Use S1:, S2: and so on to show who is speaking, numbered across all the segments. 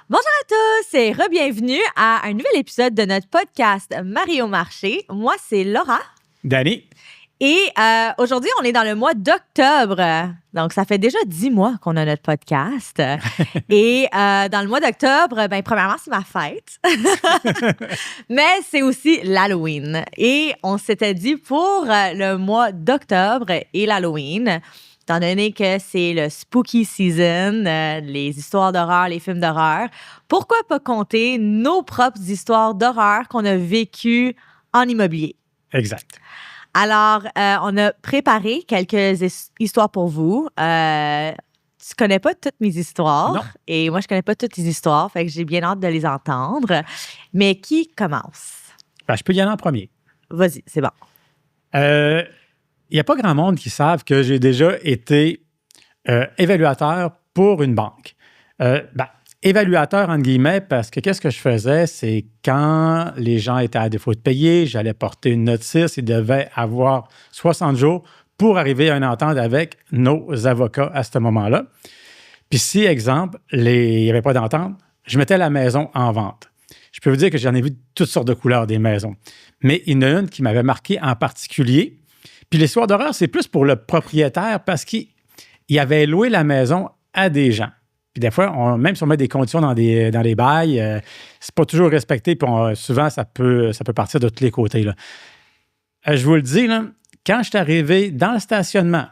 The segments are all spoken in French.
S1: Bonjour à tous et re-bienvenue à un nouvel épisode de notre podcast Marie au marché. Moi, c'est Laura.
S2: Danny.
S1: Et aujourd'hui, on est dans le mois d'octobre. Donc, ça fait déjà 10 mois qu'on a notre podcast. Et dans le mois d'octobre, premièrement, c'est ma fête. Mais c'est aussi l'Halloween. Et on s'était dit pour le mois d'octobre et l'Halloween, étant donné que c'est le spooky season, les histoires d'horreur, les films d'horreur, pourquoi pas compter nos propres histoires d'horreur qu'on a vécues en immobilier?
S2: Exact.
S1: Alors, on a préparé quelques histoires pour vous. Tu connais pas toutes mes histoires.
S2: Non.
S1: Et moi, je connais pas toutes tes histoires. Fait que j'ai bien hâte de les entendre. Mais qui commence?
S2: Je peux y aller en premier.
S1: Vas-y, c'est bon.
S2: Il n'y a pas grand monde qui savent que j'ai déjà été évaluateur pour une banque. Évaluateur, entre guillemets, parce que qu'est-ce que je faisais, c'est quand les gens étaient à défaut de payer, j'allais porter une notice, ils devaient avoir 60 jours pour arriver à une entente avec nos avocats à ce moment-là. Puis si, exemple, il n'y avait pas d'entente, je mettais la maison en vente. Je peux vous dire que j'en ai vu toutes sortes de couleurs des maisons. Mais il y en a une qui m'avait marqué en particulier. Puis l'histoire d'horreur, c'est plus pour le propriétaire parce qu'il avait loué la maison à des gens. Puis des fois, même si on met des conditions dans les bails, c'est pas toujours respecté. Puis souvent, ça peut partir de tous les côtés. Là. Je vous le dis, là, quand je suis arrivé dans le stationnement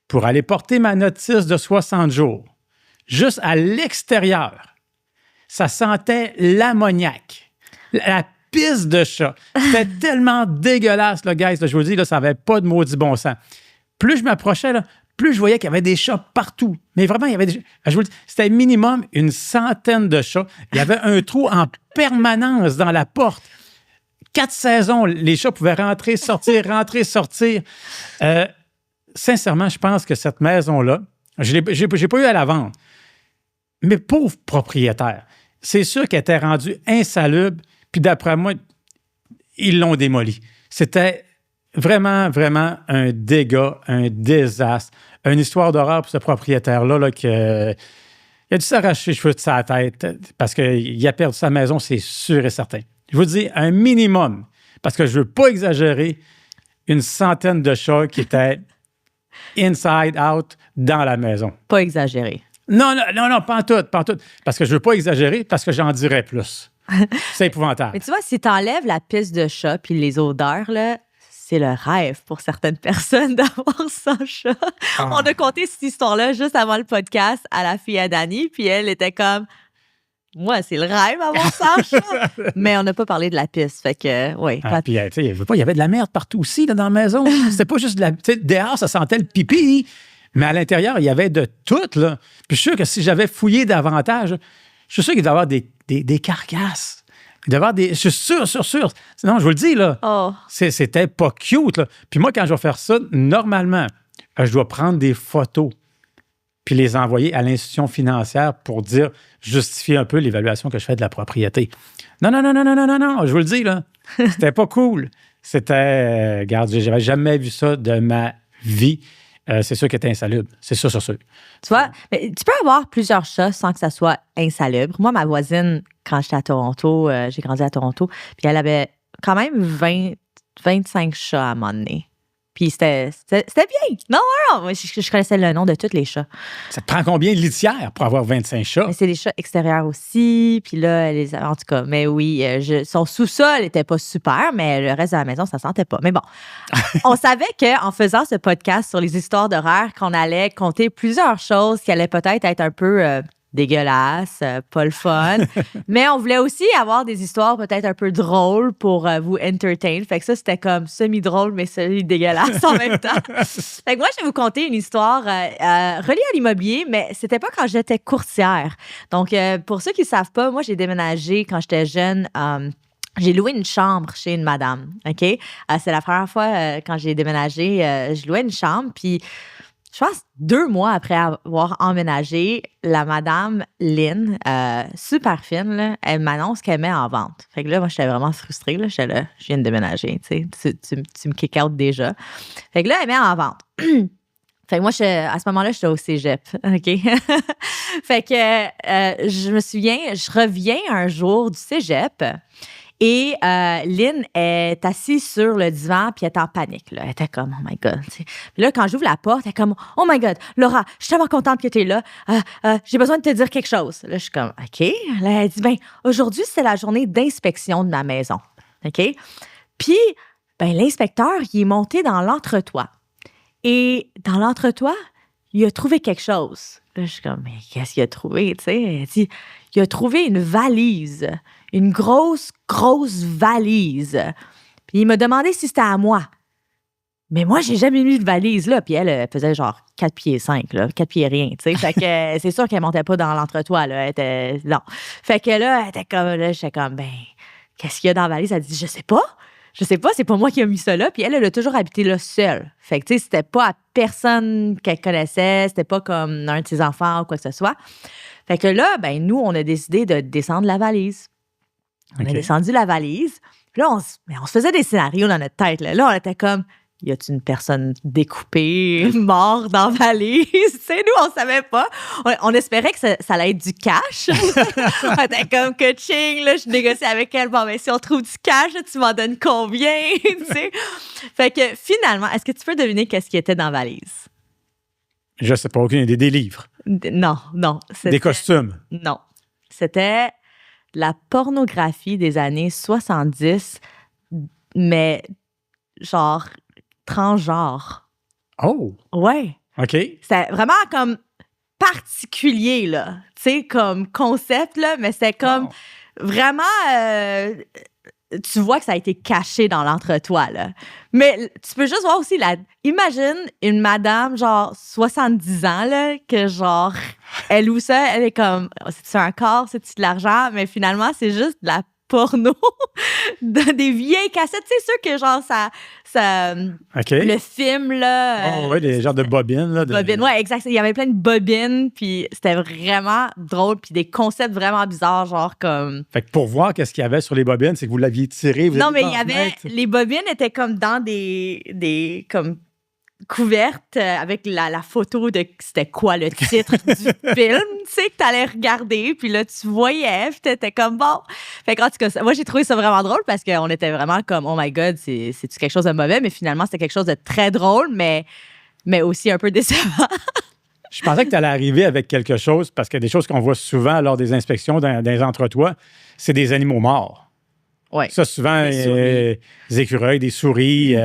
S2: pour aller porter ma notice de 60 jours, juste à l'extérieur, ça sentait l'ammoniac, la pisse de chat. C'était tellement dégueulasse, là, guys. Là, je vous le dis, là, ça n'avait pas de maudit bon sens. Plus je m'approchais, là, plus je voyais qu'il y avait des chats partout. Mais vraiment, il y avait des chats. Je vous le dis, c'était minimum une centaine de chats. Il y avait un trou en permanence dans la porte. 4 saisons, les chats pouvaient rentrer, sortir. Sincèrement, je pense que cette maison-là, j'ai pas eu à la vendre. Mais pauvre propriétaire, c'est sûr qu'elle était rendue insalubre. Puis d'après moi, ils l'ont démolie. C'était vraiment, vraiment un dégât, un désastre, une histoire d'horreur pour ce propriétaire-là là, il a dû s'arracher les cheveux de sa tête parce qu'il a perdu sa maison, c'est sûr et certain. Je vous dis un minimum, parce que je ne veux pas exagérer, une centaine de chats qui étaient inside out dans la maison.
S1: Pas exagéré.
S2: Non, pas en tout. Parce que je ne veux pas exagérer, parce que j'en dirais plus. C'est épouvantable.
S1: Mais tu vois, si tu enlèves la pisse de chat puis les odeurs, là, c'est le rêve pour certaines personnes d'avoir son chat. On a conté cette histoire-là juste avant le podcast à la fille à Dani, puis elle était comme... Moi, c'est le rêve avoir son chat. Mais on n'a pas parlé de la pisse, fait que, oui.
S2: Puis, il y avait de la merde partout aussi là, dans la maison. C'était pas juste de la... Dehors, ça sentait le pipi, mais à l'intérieur, il y avait de tout, là. Puis je suis sûr que si j'avais fouillé davantage, je suis sûr qu'il devait y avoir des carcasses. Il devait y avoir des... Je suis sûr. Non, je vous le dis, là.
S1: Oh.
S2: C'était pas cute, là. Puis moi, quand je vais faire ça, normalement, je dois prendre des photos puis les envoyer à l'institution financière pour justifier un peu l'évaluation que je fais de la propriété. Non, je vous le dis, là. C'était pas cool. C'était... regarde, j'avais jamais vu ça de ma vie. C'est sûr que c'était insalubre. C'est sûr.
S1: Tu vois, mais tu peux avoir plusieurs chats sans que ça soit insalubre. Moi, ma voisine, quand j'étais à Toronto, j'ai grandi à Toronto, puis elle avait quand même 25 chats à un moment donné. Puis c'était bien. Non, moi, je connaissais le nom de tous les chats.
S2: Ça te prend combien de litières pour avoir 25 chats?
S1: Mais c'est des chats extérieurs aussi. Puis là, en tout cas, mais oui, son sous-sol n'était pas super, mais le reste de la maison, ça sentait pas. Mais bon, on savait qu'en faisant ce podcast sur les histoires d'horreur, qu'on allait compter plusieurs choses qui allaient peut-être être un peu... dégueulasse, pas le fun. Mais on voulait aussi avoir des histoires peut-être un peu drôles pour vous entertain. Fait que ça, c'était comme semi-drôle, mais semi-dégueulasse en même temps. Fait que moi, je vais vous conter une histoire reliée à l'immobilier, mais c'était pas quand j'étais courtière. Donc, pour ceux qui ne savent pas, moi, j'ai déménagé quand j'étais jeune. J'ai loué une chambre chez une madame, OK? C'est la première fois quand j'ai déménagé, je louais une chambre, puis je pense 2 mois après avoir emménagé, la madame Lynn, super fine, là, elle m'annonce qu'elle met en vente. Fait que là, moi, j'étais vraiment frustrée. Là, j'étais là, je viens de déménager, tu me kick out déjà. Fait que là, elle met en vente. Fait que moi, à ce moment-là, j'étais au cégep, OK? Fait que je me souviens, je reviens un jour du cégep et Lynn est assise sur le divan puis elle est en panique. Là. Elle était comme, oh my God. T'sais. Puis là, quand j'ouvre la porte, elle est comme, oh my God, Laura, je suis tellement contente que tu es là. J'ai besoin de te dire quelque chose. Là, je suis comme, OK. Là, elle dit, ben aujourd'hui, c'est la journée d'inspection de ma maison. OK? Puis, ben l'inspecteur, il est monté dans l'entretoit. Et dans l'entretoit, il a trouvé quelque chose. Là, je suis comme, mais qu'est-ce qu'il a trouvé, tu sais? Elle dit, il a trouvé une valise, une grosse valise. Puis il m'a demandé si c'était à moi. Mais moi, j'ai jamais vu de valise, là. Puis elle faisait genre 4 pieds 5, là, 4 pieds rien, tu sais. Fait que c'est sûr qu'elle montait pas dans l'entretoit, là. Elle était, non. Fait que là, elle était comme, là, j'étais comme, ben, qu'est-ce qu'il y a dans la valise? Elle dit, je sais pas, c'est pas moi qui ai mis ça là. Puis elle a toujours habité là seule. Fait que, tu sais, c'était pas à personne qu'elle connaissait, c'était pas comme un de ses enfants ou quoi que ce soit. Fait que là, ben, nous, on a décidé de descendre la valise. On a descendu la valise. Puis là, on se faisait des scénarios dans notre tête, là. Là, on était comme, y a-t-il une personne découpée, morte dans la valise? Tu sais, nous, on savait pas. On espérait que ça allait être du cash. On était comme coaching, là, je négociais avec elle. Bon, mais si on trouve du cash, là, tu m'en donnes combien? Tu sais? Fait que finalement, est-ce que tu peux deviner qu'est-ce qui était dans la valise?
S2: Je sais pas, aucune idée. Des livres.
S1: Non.
S2: Des costumes.
S1: Non. C'était la pornographie des années 70, mais genre transgenre.
S2: Oh!
S1: Ouais.
S2: OK.
S1: C'était vraiment comme particulier, là. Tu sais, comme concept, là, mais c'est comme vraiment... tu vois que ça a été caché dans l'entretoit, là. Mais tu peux juste voir aussi, imagine une madame, genre, 70 ans, là, que genre, elle ou ça, elle est comme, c'est-tu un corps, c'est-tu de l'argent? Mais finalement, c'est juste de la porno, des vieilles cassettes. C'est sûr que, genre, ça le film, là...
S2: oui, des genres de bobines, là.
S1: Bobines, ouais, exact. Il y avait plein de bobines, puis c'était vraiment drôle, puis des concepts vraiment bizarres, genre comme...
S2: Fait que pour voir qu'est-ce qu'il y avait sur les bobines, c'est que vous l'aviez tiré.
S1: Non, mais il y avait... Les bobines étaient comme dans des comme couvertes avec la photo de c'était quoi le titre du film, tu sais, que t'allais regarder, puis là, tu voyais, puis t'étais comme bon. Fait que, en tout cas, moi, j'ai trouvé ça vraiment drôle parce qu'on était vraiment comme, oh my God, c'est-tu quelque chose de mauvais? Mais finalement, c'était quelque chose de très drôle, mais aussi un peu décevant.
S2: Je pensais que tu allais arriver avec quelque chose, parce que des choses qu'on voit souvent lors des inspections dans les entretoits, c'est des animaux morts.
S1: Ouais.
S2: Ça, souvent, des écureuils, des souris.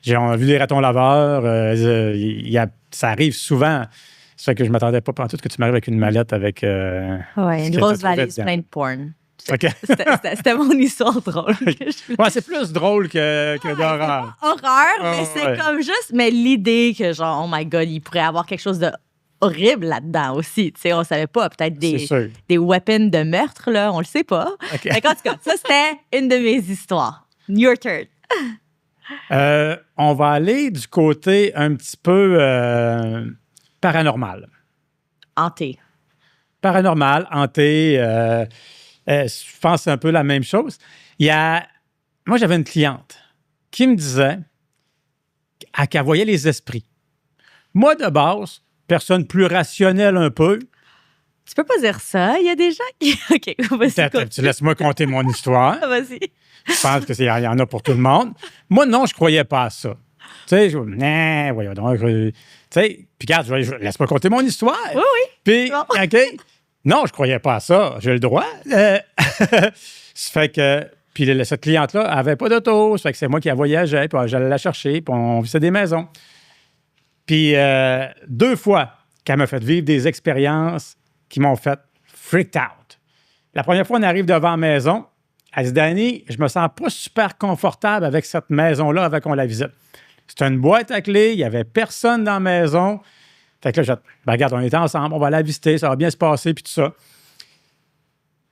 S2: J'ai vu des ratons laveurs. Ça arrive souvent. Ça fait que je ne m'attendais pas pendant tout que tu m'arrives avec une mallette avec...
S1: une grosse valise pleine de porn.
S2: Okay.
S1: C'était mon histoire drôle.
S2: Ouais, c'est plus drôle que d'horreur.
S1: Horreur, mais c'est comme juste... Mais l'idée que genre, oh my God, il pourrait y avoir quelque chose de horrible là-dedans aussi. Tu sais, on savait pas. Peut-être des weapons de meurtre, là. On le sait pas.
S2: Okay.
S1: En tout cas, ça, c'était une de mes histoires. Your turn.
S2: On va aller du côté un petit peu paranormal.
S1: Hanté.
S2: Paranormal, hanté. Je pense que c'est un peu la même chose. Moi, j'avais une cliente qui me disait qu'elle voyait les esprits. Moi, de base, personne plus rationnelle un peu.
S1: Tu peux pas dire ça. Il y a des gens qui... OK, vas-y.
S2: Tu laisses-moi conter mon histoire.
S1: Vas-y.
S2: Je pense qu'il y en a pour tout le monde. Moi, non, je croyais pas à ça. Tu sais, voyons donc. Tu sais, puis regarde, laisse-moi conter mon histoire.
S1: Oui.
S2: Puis, bon. OK. Non, je croyais pas à ça. J'ai le droit. Ça fait que... Puis cette cliente-là avait pas d'auto. Ça fait que c'est moi qui la voyageais, puis j'allais la chercher, puis on visait des maisons. Puis 2 fois qu'elle m'a fait vivre des expériences qui m'ont fait freaked out. La première fois, on arrive devant la maison. Elle dit, Danny, je me sens pas super confortable avec cette maison-là avant qu'on la visite. C'était une boîte à clés, il y avait personne dans la maison. Fait que là, regarde, on était ensemble, on va la visiter, ça va bien se passer, puis tout ça.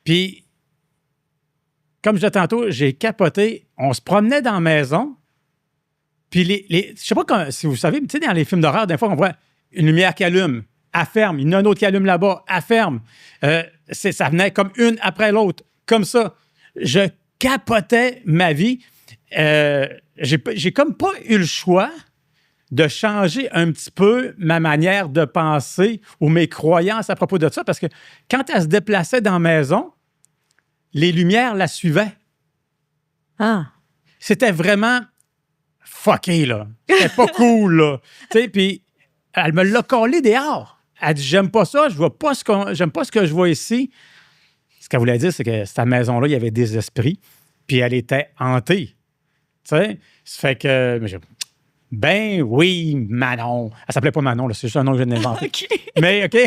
S2: Puis, comme je disais tantôt, j'ai capoté. On se promenait dans la maison. Puis, je sais pas si vous savez, tu sais, dans les films d'horreur, des fois, on voit une lumière qui allume, elle ferme. Il y en a un autre qui allume là-bas, elle ferme. Ça venait comme une après l'autre, comme ça. Je capotais ma vie. J'ai comme pas eu le choix de changer un petit peu ma manière de penser ou mes croyances à propos de ça, parce que quand elle se déplaçait dans la maison, les lumières la suivaient.
S1: Ah.
S2: C'était vraiment fucké, là. C'était pas cool, là. Tu sais, puis elle me l'a collé dehors. Elle dit, j'aime pas ça, j'aime pas ce que je vois ici. Ce qu'elle voulait dire, c'est que cette maison-là, il y avait des esprits, puis elle était hantée. Tu sais, ça fait que... Ben oui, Manon. Elle s'appelait pas Manon, là, c'est juste un nom que je viens d'inventer.
S1: OK.
S2: Mais OK.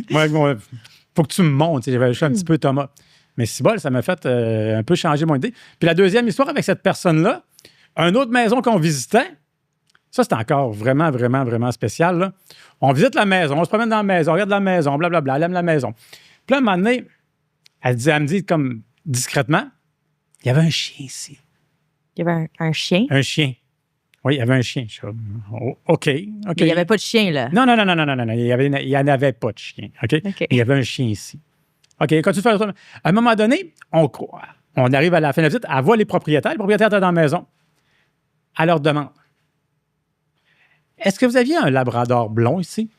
S2: Moi, faut que tu me montres. J'avais juste un petit peu Thomas. Mais c'est bon, ça m'a fait un peu changer mon idée. Puis la deuxième histoire avec cette personne-là, une autre maison qu'on visitait, ça, c'est encore vraiment, vraiment, vraiment spécial. Là. On visite la maison, on se promène dans la maison, on regarde la maison, blablabla, elle aime la maison. Puis là, à un moment donné, elle me dit comme discrètement, il y avait un chien ici.
S1: Il y avait un chien?
S2: Un chien. Oui, il y avait un chien. Je suis comme, oh, OK.
S1: Mais il n'y avait pas de chien, là.
S2: Non. Il n'y en avait pas de chien. OK?
S1: OK.
S2: Il y avait un chien ici. OK, continue de faire ça. À un moment donné, on arrive à la fin de la visite, elle voit les propriétaires. Les propriétaires étaient dans la maison. Elle leur demande, est-ce que vous aviez un labrador blond ici?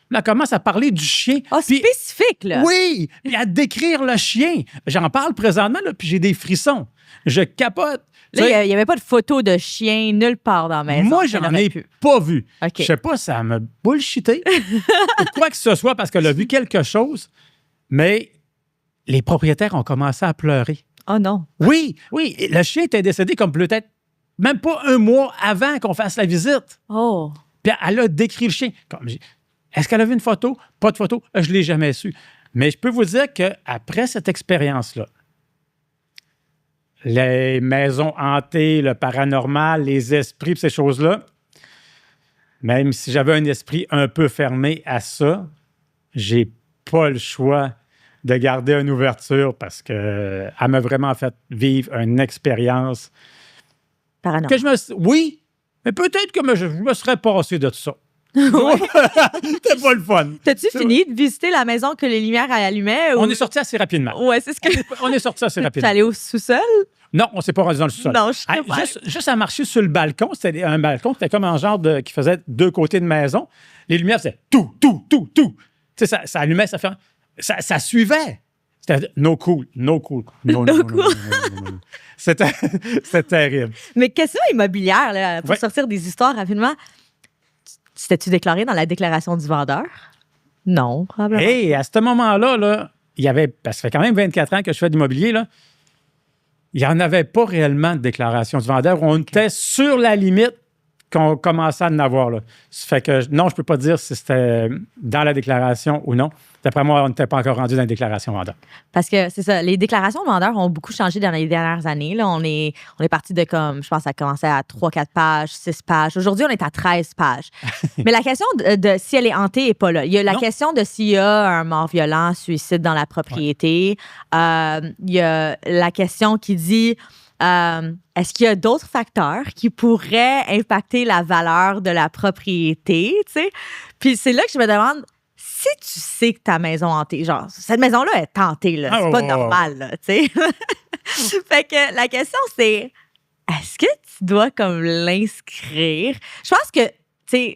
S2: Là, elle commence à parler du chien.
S1: Ah, spécifique, là.
S2: Oui, puis à décrire le chien. J'en parle présentement, là, puis j'ai des frissons. Je capote.
S1: Là, il n'y avait pas de photo de chien nulle part dans la maison.
S2: Moi, j'en ai pas vu.
S1: OK.
S2: Je sais pas si ça m'a bullshité ou quoi que ce soit parce qu'elle a vu quelque chose, mais les propriétaires ont commencé à pleurer.
S1: Oh non.
S2: Oui, le chien était décédé comme peut-être même pas un mois avant qu'on fasse la visite.
S1: Oh.
S2: Puis elle a décrit le chien. Est-ce qu'elle a vu une photo? Pas de photo. Je ne l'ai jamais su. Mais je peux vous dire qu'après cette expérience-là, les maisons hantées, le paranormal, les esprits, ces choses-là, même si j'avais un esprit un peu fermé à ça, j'ai pas le choix de garder une ouverture parce qu'elle m'a vraiment fait vivre une expérience.
S1: Paranormal.
S2: Oui, mais peut-être que je me serais passé de ça.
S1: Ouais.
S2: C'était pas le fun.
S1: T'as-tu fini de visiter la maison que les lumières allumaient? Ou...
S2: On est sorti assez rapidement.
S1: Ouais, c'est ce que...
S2: On est sorti assez
S1: T'es
S2: rapidement.
S1: allé au sous-sol?
S2: Non, on s'est pas rendu dans le sous-sol.
S1: Non, je sais pas.
S2: Juste à marcher sur le balcon, c'était un balcon, c'était comme un genre qui faisait deux côtés de maison. Les lumières faisaient tout. Tu sais, ça allumait, ça suivait. C'était no cool. No cool.
S1: No cool.
S2: C'était terrible.
S1: Mais question immobilière, là, pour sortir des histoires rapidement, t'étais-tu déclaré dans la déclaration du vendeur? Non, probablement.
S2: Et à ce moment-là, là, il y avait, parce que ça fait quand même 24 ans que je fais de l'immobilier, là, il n'y en avait pas réellement de déclaration du vendeur. On était sur la limite qu'on commençait à en avoir. Là. Ça fait que, non, je ne peux pas dire si c'était dans la déclaration ou non. D'après moi, on n'était pas encore rendu dans la déclaration vendeur.
S1: Parce que c'est ça, les déclarations de vendeurs ont beaucoup changé dans les dernières années. Là, on est parti de comme, je pense, ça commençait à 3-4 pages, 6 pages. Aujourd'hui, on est à 13 pages. Mais la question de si elle est hantée n'est pas là. Il y a la question de s'il y a un mort violent, suicide dans la propriété. Il y a la question qui dit... est-ce qu'il y a d'autres facteurs qui pourraient impacter la valeur de la propriété, tu sais? Puis c'est là que je me demande, si tu sais que ta maison est hantée, genre, cette maison-là est hantée, là, c'est pas normal, là, tu sais? Fait que la question, c'est, est-ce que tu dois comme l'inscrire? Je pense que, tu sais,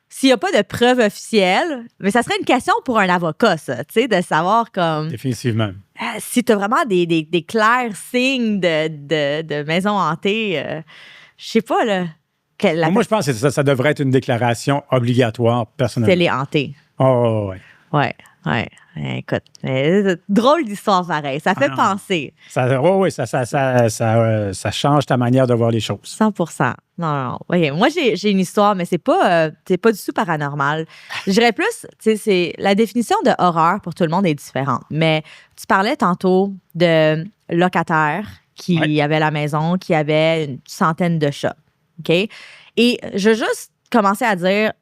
S1: s'il n'y a pas de preuve officielle, mais ça serait une question pour un avocat, ça, tu sais, de savoir comme...
S2: Définitivement.
S1: Si tu as vraiment des clairs signes de maison hantée, je sais pas, là.
S2: Moi, je pense que ça devrait être une déclaration obligatoire, personnellement.
S1: C'est les hantées.
S2: Oh, oui.
S1: Ouais. Écoute, drôle d'histoire pareil. Ça fait penser.
S2: Ça change ta manière de voir les choses.
S1: 100%. Non. Okay. Moi, j'ai une histoire, mais c'est pas du tout paranormal. Je dirais plus, tu sais, la définition de horreur pour tout le monde est différente. Mais tu parlais tantôt de locataires qui avaient la maison, qui avaient une centaine de chats. OK? Et je veux juste commencer à dire,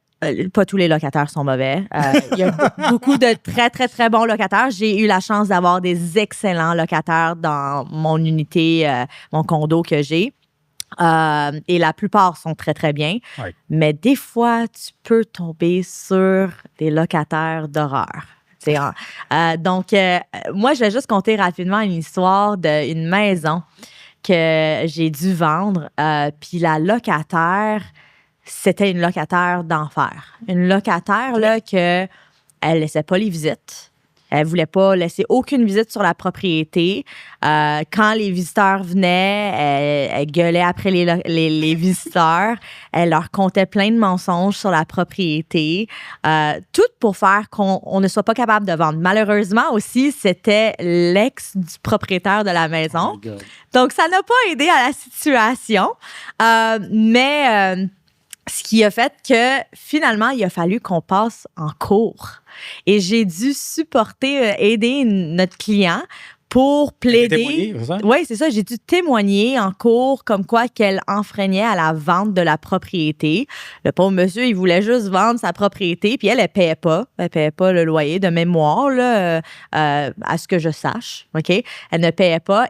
S1: pas tous les locataires sont mauvais. Il y a beaucoup de très, très, très bons locataires. J'ai eu la chance d'avoir des excellents locataires dans mon unité, mon condo que j'ai. Et la plupart sont très, très bien.
S2: Oui. Mais
S1: des fois, tu peux tomber sur des locataires d'horreur. Donc, moi, je vais juste compter rapidement une histoire d'une maison que j'ai dû vendre. Puis la locataire, c'était une locataire d'enfer. Une locataire, là, que elle laissait pas les visites. Elle voulait pas laisser aucune visite sur la propriété. Quand les visiteurs venaient, elle gueulait après les visiteurs. Elle leur contait plein de mensonges sur la propriété. Tout pour faire qu'on ne soit pas capable de vendre. Malheureusement aussi, c'était l'ex du propriétaire de la maison.
S2: Oh
S1: Donc, ça n'a pas aidé à la situation. Mais ce qui a fait que finalement, il a fallu qu'on passe en cours. Et j'ai dû aider notre client pour plaider. Oui, c'est ça. J'ai dû témoigner en cours comme quoi qu'elle enfreignait à la vente de la propriété. Le pauvre monsieur, il voulait juste vendre sa propriété, puis elle ne payait pas. Elle ne payait pas le loyer de mémoire, là, à ce que je sache. OK? Elle ne payait pas.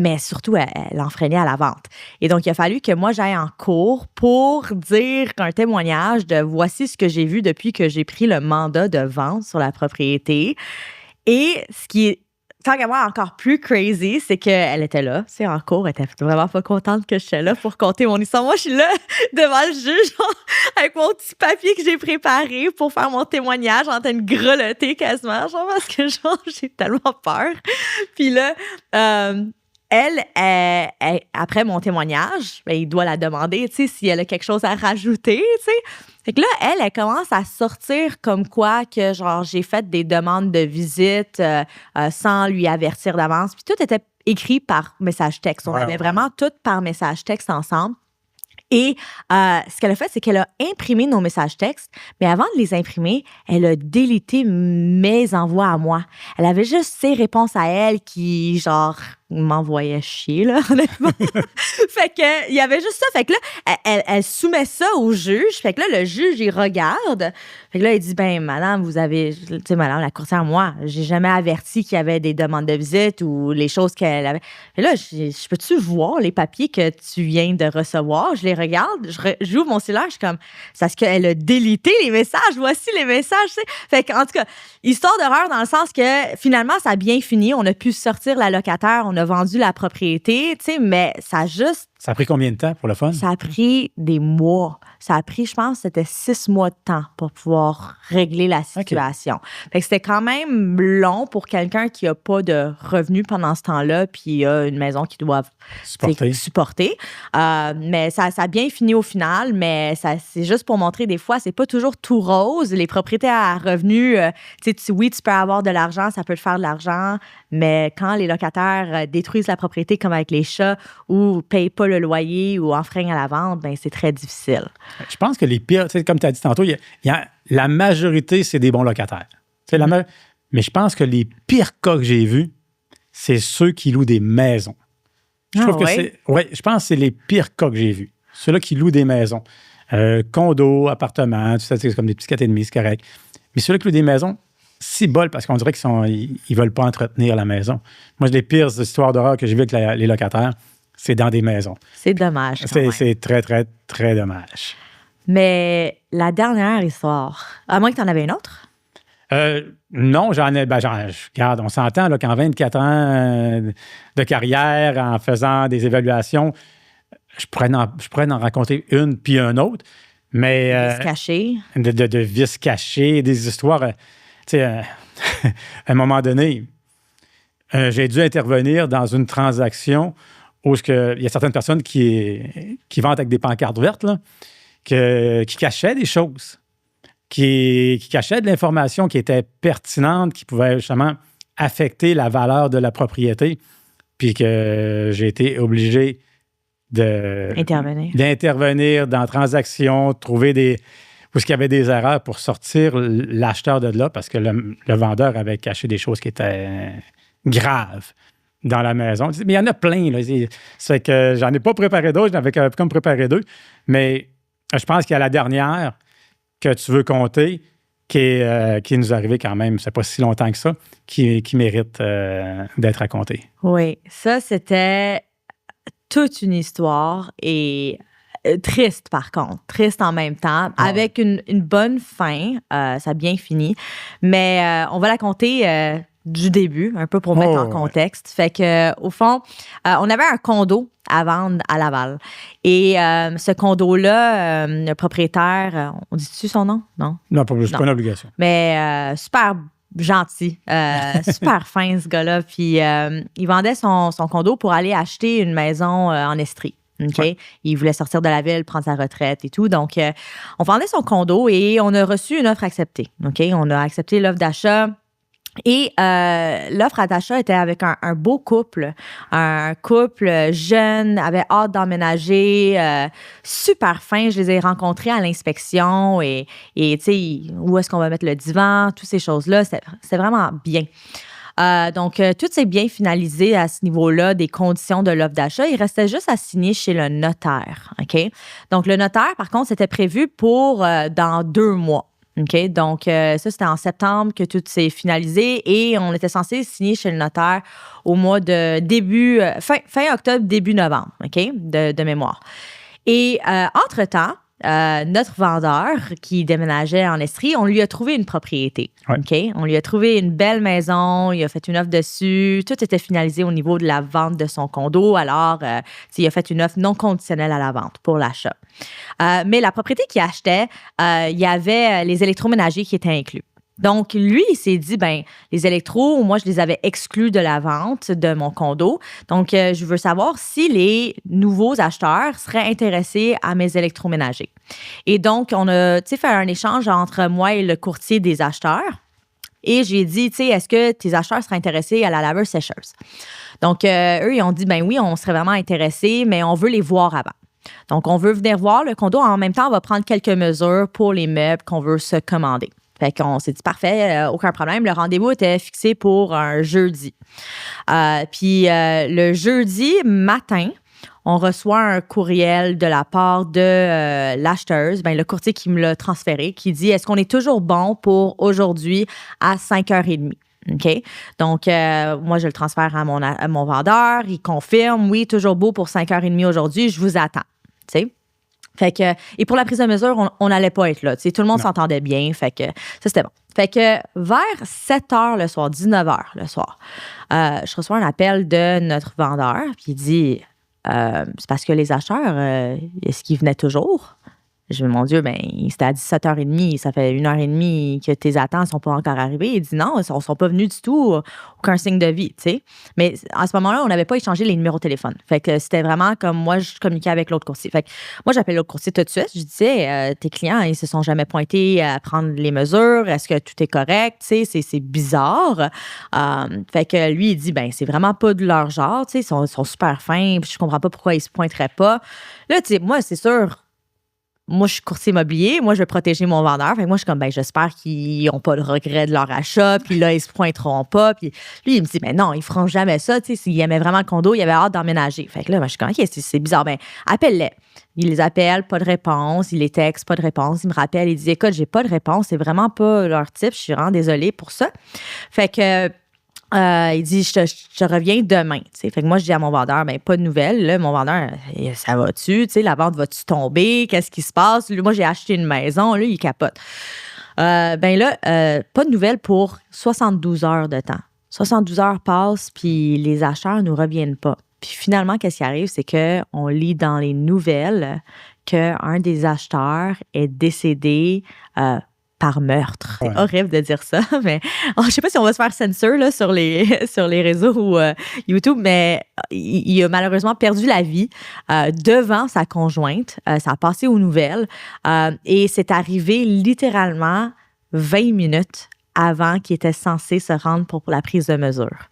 S1: Mais surtout, elle enfreignait à la vente. Et donc, il a fallu que moi, j'aille en cours pour dire un témoignage de voici ce que j'ai vu depuis que j'ai pris le mandat de vente sur la propriété. Et ce qui est, tant qu'à moi, encore plus crazy, c'est qu'elle était là, tu sais, en cours, elle était vraiment pas contente que j'étais là pour compter mon histoire. Moi, je suis là devant le juge, genre, avec mon petit papier que j'ai préparé pour faire mon témoignage en train de grelotter quasiment, genre, parce que, genre, j'ai tellement peur. Puis là, elle, après mon témoignage, ben, il doit la demander, tu sais, si elle a quelque chose à rajouter, tu sais. Fait que là, elle commence à sortir comme quoi que, genre, j'ai fait des demandes de visite sans lui avertir d'avance. Puis tout était écrit par message texte. On avait vraiment tout par message texte ensemble. Et ce qu'elle a fait, c'est qu'elle a imprimé nos messages textes, mais avant de les imprimer, elle a délité mes envois à moi. Elle avait juste ses réponses à elle qui, genre, m'envoyait chier, là, honnêtement. Fait que, il y avait juste ça. Fait que là, elle soumet ça au juge. Fait que là, le juge, il regarde. Fait que là, il dit, ben, madame, vous avez, tu sais, madame la courtière, moi, j'ai jamais averti qu'il y avait des demandes de visite ou les choses qu'elle avait. Fait là, je peux-tu voir les papiers que tu viens de recevoir? Je les regarde, j'ouvre mon cellulaire, je suis comme, c'est parce qu'elle a délité les messages. Voici les messages, tu sais. Fait qu'en tout cas, histoire d'horreur dans le sens que finalement, ça a bien fini. On a pu sortir la locataire, on a vendu la propriété, tu sais, mais ça a juste...
S2: Ça a pris combien de temps pour le fun?
S1: Ça a pris des mois. Ça a pris, je pense, c'était 6 mois de temps pour pouvoir régler la situation. Okay. Fait que c'était quand même long pour quelqu'un qui n'a pas de revenus pendant ce temps-là, puis a une maison qu'il doit supporter. Mais ça a bien fini au final, mais c'est juste pour montrer des fois, c'est pas toujours tout rose. Les propriétaires à revenus, tu peux avoir de l'argent, ça peut te faire de l'argent, mais quand les locataires détruisent la propriété comme avec les chats ou payent pas le loyer ou enfreignent à la vente, ben c'est très difficile.
S2: Je pense que les pires, comme tu as dit tantôt, la majorité, c'est des bons locataires. Mais je pense que les pires cas que j'ai vus, c'est ceux qui louent des maisons. Je pense que c'est les pires cas que j'ai vus. Ceux-là qui louent des maisons. Condos, appartements, tout ça, c'est comme des petits 4,5, c'est correct. Mais ceux-là qui louent des maisons, si bol, parce qu'on dirait qu'ils veulent pas entretenir la maison. Moi, les pires histoires d'horreur que j'ai vues avec les locataires, c'est dans des maisons.
S1: C'est dommage.
S2: C'est très, très, très dommage.
S1: Mais la dernière histoire, à moins que tu en avais une autre?
S2: Non, regarde, on s'entend là, qu'en 24 ans de carrière, en faisant des évaluations, je pourrais en raconter une puis un autre. Mais,
S1: vices cachés.
S2: De vices cachés, des histoires. Tu sais, à un moment donné, j'ai dû intervenir dans une transaction où il y a certaines personnes qui vendent avec des pancartes vertes, là, qui cachaient des choses, qui cachaient de l'information qui était pertinente, qui pouvait justement affecter la valeur de la propriété, puis que j'ai été obligé d'intervenir dans la transaction, trouver où il y avait des erreurs pour sortir l'acheteur de là, parce que le vendeur avait caché des choses qui étaient graves dans la maison. Mais il y en a plein, là. C'est que j'en ai pas préparé d'autres, j'en avais comme préparé 2. Mais je pense qu'il y a la dernière que tu veux compter qui nous est arrivée quand même, c'est pas si longtemps que ça, qui mérite d'être racontée.
S1: Oui, ça, c'était toute une histoire et triste, par contre. Triste en même temps, avec une bonne fin. Ça a bien fini. Mais on va la compter du début, un peu pour mettre en contexte. Fait que, au fond, on avait un condo à vendre à Laval. Et ce condo-là, le propriétaire, on dit-tu son nom? Non?
S2: Non, pas plus, c'est pas une obligation.
S1: Mais super gentil, super fin ce gars-là. Puis il vendait son condo pour aller acheter une maison en Estrie. OK? Ouais. Il voulait sortir de la ville, prendre sa retraite et tout. Donc, on vendait son condo et on a reçu une offre acceptée. OK? On a accepté l'offre d'achat. Et l'offre d'achat était avec un beau couple, un couple jeune, avait hâte d'emménager, super fin. Je les ai rencontrés à l'inspection et tu sais, où est-ce qu'on va mettre le divan, toutes ces choses-là, c'est vraiment bien. Donc, tout s'est bien finalisé à ce niveau-là des conditions de l'offre d'achat. Il restait juste à signer chez le notaire, OK? Donc, le notaire, par contre, c'était prévu pour dans 2 mois. OK? Donc, ça, c'était en septembre que tout s'est finalisé et on était censé signer chez le notaire au mois de fin octobre, début novembre, OK? De mémoire. Et entre-temps, notre vendeur qui déménageait en Estrie, on lui a trouvé une propriété. Ouais. OK? On lui a trouvé une belle maison, il a fait une offre dessus, tout était finalisé au niveau de la vente de son condo. Alors, il a fait une offre non conditionnelle à la vente pour l'achat. Mais la propriété qu'il achetait, il y avait les électroménagers qui étaient inclus. Donc, lui, il s'est dit, ben les électros, moi, je les avais exclus de la vente de mon condo. Donc, je veux savoir si les nouveaux acheteurs seraient intéressés à mes électroménagers. Et donc, on a, fait un échange entre moi et le courtier des acheteurs. Et j'ai dit, est-ce que tes acheteurs seraient intéressés à la laveuse sécheuse? Donc, eux, ils ont dit, ben oui, on serait vraiment intéressés, mais on veut les voir avant. Donc, on veut venir voir le condo. En même temps, on va prendre quelques mesures pour les meubles qu'on veut se commander. Fait qu'on s'est dit, parfait, aucun problème. Le rendez-vous était fixé pour un jeudi. Puis le jeudi matin, on reçoit un courriel de la part de l'acheteuse, le courtier qui me l'a transféré, qui dit, est-ce qu'on est toujours bon pour aujourd'hui à 5h30? OK? Donc, moi, je le transfère à mon vendeur. Il confirme, oui, toujours beau pour 5h30 aujourd'hui, je vous attends. Tu sais? Fait que, et pour la prise de mesure, on n'allait pas être là. Tout le monde s'entendait bien. Fait que ça, c'était bon. Fait que vers 7h le soir, 19h le soir, je reçois un appel de notre vendeur. Puis il dit, c'est parce que les acheteurs, est-ce qu'ils venaient toujours? Je me dis, mon Dieu, c'était à 17h30, ça fait 1h30 que tes attentes ne sont pas encore arrivées. Il dit non, ils ne sont pas venus du tout, aucun signe de vie, tu sais. Mais à ce moment-là, on n'avait pas échangé les numéros de téléphone. Fait que c'était vraiment comme moi, je communiquais avec l'autre courtier. Fait que moi, j'appelle l'autre courtier tout de suite. Je disais, tes clients, ils se sont jamais pointés à prendre les mesures. Est-ce que tout est correct? Tu sais, c'est bizarre. Fait que lui, il dit, c'est vraiment pas de leur genre, tu sais, ils sont super fins. Je comprends pas pourquoi ils se pointeraient pas. Là, tu sais, moi, c'est sûr. Moi, je suis courtier immobilier. Moi, je veux protéger mon vendeur. Fait que moi, je suis comme, j'espère qu'ils n'ont pas de regret de leur achat. Puis là, ils se pointeront pas. Puis lui, il me dit, non, ils feront jamais ça. Tu sais, s'ils aimaient vraiment le condo, il avait hâte d'emménager. Fait que là, je suis comme, OK, c'est bizarre. Appelle-les. Il les appelle, pas de réponse. Il les texte, pas de réponse. Il me rappelle, il dit, écoute, j'ai pas de réponse. C'est vraiment pas leur type. Je suis vraiment désolée pour ça. Fait que, il dit, je te reviens demain. T'sais. Fait que moi, je dis à mon vendeur, pas de nouvelles. Là, mon vendeur, ça va-tu? T'sais, la vente va-tu tomber? Qu'est-ce qui se passe? Moi, j'ai acheté une maison. Là, il capote. Pas de nouvelles pour 72 heures de temps. 72 heures passent, puis les acheteurs ne nous reviennent pas. Puis finalement, qu'est-ce qui arrive? C'est qu'on lit dans les nouvelles qu'un des acheteurs est décédé par meurtre. Ouais. C'est horrible de dire ça, mais je sais pas si on va se faire censure là, sur les réseaux ou YouTube, mais il a malheureusement perdu la vie devant sa conjointe. Ça a passé aux nouvelles et c'est arrivé littéralement 20 minutes avant qu'il était censé se rendre pour la prise de mesure.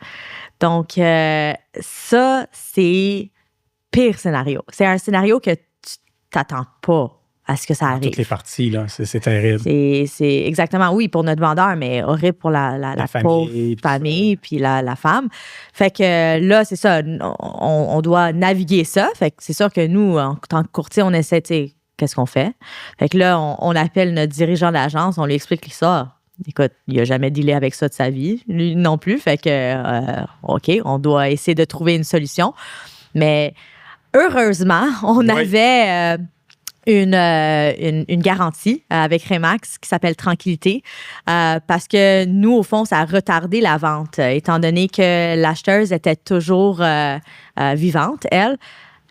S1: Donc, ça, c'est pire scénario. C'est un scénario que tu t'attends pas à ce que ça arrive.
S2: Toutes les parties, là, c'est terrible.
S1: C'est exactement, oui, pour notre vendeur, mais horrible pour la pauvre famille, puis la femme. Fait que là, c'est ça, on doit naviguer ça. Fait que c'est sûr que nous, en tant que courtier, on essaie, qu'est-ce qu'on fait? Fait que là, on appelle notre dirigeant d'agence, on lui explique ça. Écoute, il n'a jamais dealé avec ça de sa vie, lui non plus. Fait que, OK, on doit essayer de trouver une solution. Mais heureusement, on avait une garantie avec Remax qui s'appelle Tranquillité parce que nous, au fond, ça a retardé la vente étant donné que l'acheteuse était toujours vivante, elle.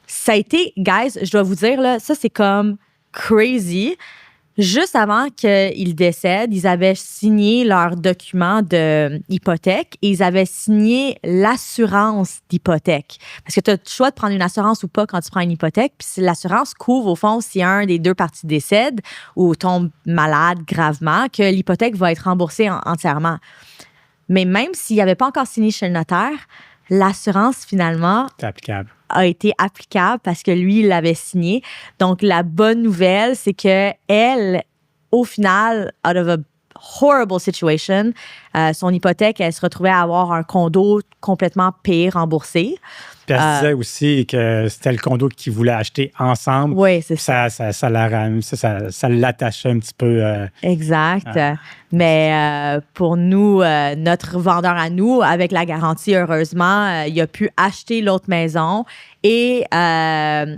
S1: Ça a été, guys, je dois vous dire, là, ça, c'est comme crazy. Juste avant qu'ils décèdent, ils avaient signé leur document d'hypothèque et ils avaient signé l'assurance d'hypothèque. Parce que tu as le choix de prendre une assurance ou pas quand tu prends une hypothèque. Puis l'assurance couvre, au fond, si un des deux parties décède ou tombe malade gravement, que l'hypothèque va être remboursée entièrement. Mais même s'il n'avait pas encore signé chez le notaire, l'assurance, finalement,
S2: C'est applicable.
S1: A été applicable parce que lui, il l'avait signé. Donc, la bonne nouvelle, c'est que elle, au final, out of a horrible situation, son hypothèque, elle se retrouvait à avoir un condo complètement payé, remboursé.
S2: Puis elle disait aussi que c'était le condo qu'ils voulaient acheter ensemble.
S1: Oui, c'est ça.
S2: Ça l'attachait un petit peu.
S1: Exact. Mais pour nous, notre vendeur à nous, avec la garantie, heureusement, il a pu acheter l'autre maison et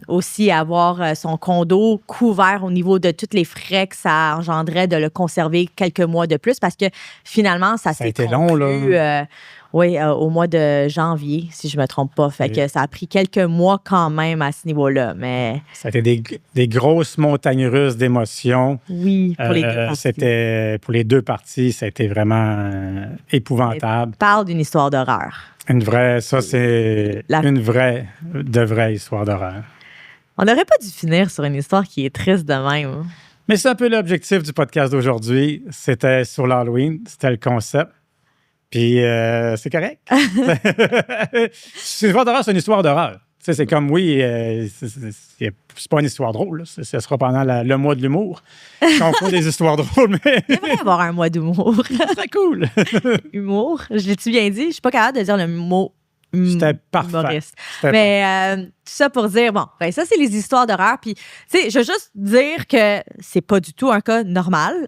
S1: aussi avoir son condo couvert au niveau de tous les frais que ça engendrait de le conserver quelques mois de plus parce que finalement, ça s'est
S2: été
S1: conclu,
S2: long, là.
S1: Oui, au mois de janvier, si je ne me trompe pas. Fait que ça a pris quelques mois quand même à ce niveau-là. Mais
S2: ça a été des grosses montagnes russes d'émotions.
S1: oui, pour les deux parties.
S2: C'était, pour les deux parties, ça a été vraiment épouvantable.
S1: Parle d'une histoire d'horreur.
S2: Une vraie histoire d'horreur.
S1: On n'aurait pas dû finir sur une histoire qui est triste de même.
S2: Mais c'est un peu l'objectif du podcast d'aujourd'hui. C'était sur l'Halloween, c'était le concept. Puis c'est correct. C'est une histoire d'horreur, c'est une histoire d'horreur. Tu sais, c'est comme, oui, c'est pas une histoire drôle. Là. Ce sera pendant le mois de l'humour qu'on fait des histoires drôles. Mais
S1: Il devrait y avoir un mois d'humour.
S2: c'est cool.
S1: Humour, je l'ai-tu bien dit? Je suis pas capable de dire le mot
S2: C'était parfait.
S1: humoriste. Mais tout ça pour dire, bon, ben ça, c'est les histoires d'horreur. Puis, tu sais, je veux juste dire que c'est pas du tout un cas normal.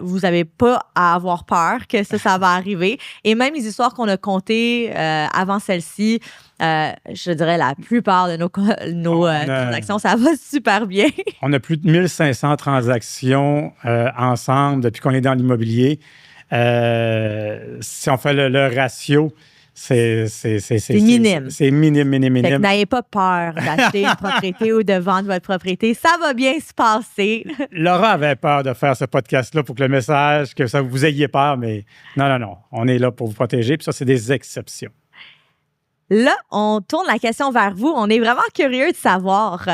S1: Vous avez pas à avoir peur que ça va arriver. Et même les histoires qu'on a contées avant celle-ci, je dirais la plupart de nos transactions, ça va super bien.
S2: On a plus de 1500 transactions ensemble depuis qu'on est dans l'immobilier. Si on fait le ratio, c'est
S1: minime.
S2: C'est minime.
S1: Fait que n'ayez pas peur d'acheter une propriété ou de vendre votre propriété. Ça va bien se passer.
S2: Laura avait peur de faire ce podcast-là pour que le message, que ça vous ayez peur, mais non. On est là pour vous protéger. Puis ça, c'est des exceptions.
S1: Là, on tourne la question vers vous. On est vraiment curieux de savoir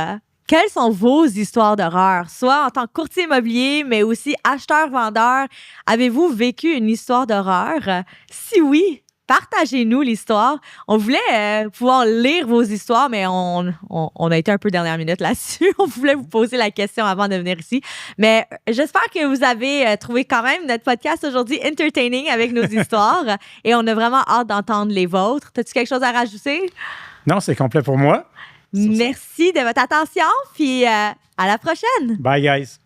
S1: quelles sont vos histoires d'horreur, soit en tant que courtier immobilier, mais aussi acheteur-vendeur. Avez-vous vécu une histoire d'horreur? Si oui, partagez-nous l'histoire. On voulait pouvoir lire vos histoires, mais on a été un peu dernière minute là-dessus. On voulait vous poser la question avant de venir ici. Mais j'espère que vous avez trouvé quand même notre podcast aujourd'hui entertaining avec nos histoires. Et on a vraiment hâte d'entendre les vôtres. As-tu quelque chose à rajouter?
S2: Non, c'est complet pour moi.
S1: Merci de votre attention. Puis à la prochaine.
S2: Bye, guys.